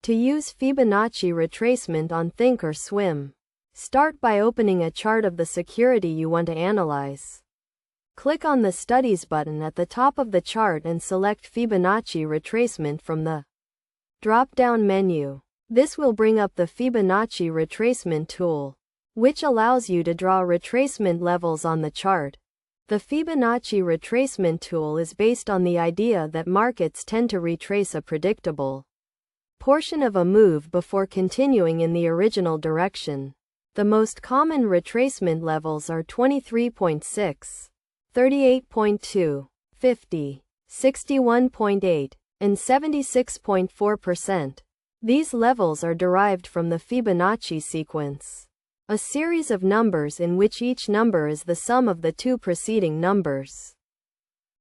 To use Fibonacci retracement on Thinkorswim, start by opening a chart of the security you want to analyze. Click on the Studies button at the top of the chart and select Fibonacci retracement from the drop-down menu. This will bring up the Fibonacci retracement tool, which allows you to draw retracement levels on the chart. The Fibonacci retracement tool is based on the idea that markets tend to retrace a predictable portion of a move before continuing in the original direction. The most common retracement levels are 23.6, 38.2, 50, 61.8, and 76.4%. These levels are derived from the Fibonacci sequence, a series of numbers in which each number is the sum of the two preceding numbers.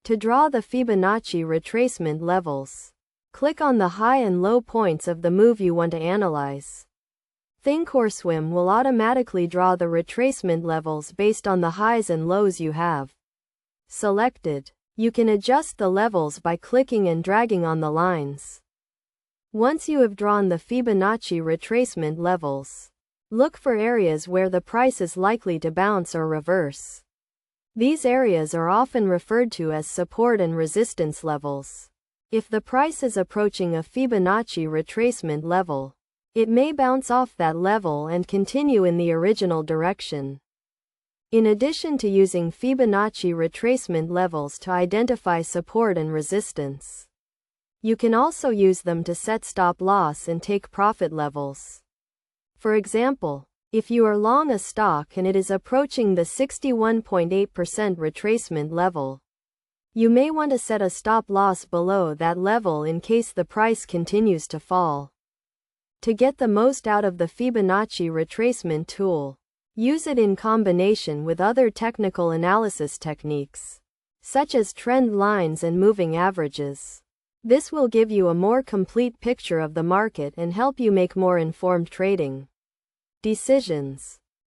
To draw the Fibonacci retracement levels, click on the high and low points of the move you want to analyze. Thinkorswim will automatically draw the retracement levels based on the highs and lows you have selected. You can adjust the levels by clicking and dragging on the lines. Once you have drawn the Fibonacci retracement levels, look for areas where the price is likely to bounce or reverse. These areas are often referred to as support and resistance levels. If the price is approaching a Fibonacci retracement level, it may bounce off that level and continue in the original direction. In addition to using Fibonacci retracement levels to identify support and resistance, you can also use them to set stop loss and take profit levels. For example, if you are long a stock and it is approaching the 61.8% retracement level, you may want to set a stop loss below that level in case the price continues to fall. To get the most out of the Fibonacci retracement tool, use it in combination with other technical analysis techniques, such as trend lines and moving averages. This will give you a more complete picture of the market and help you make more informed trading decisions.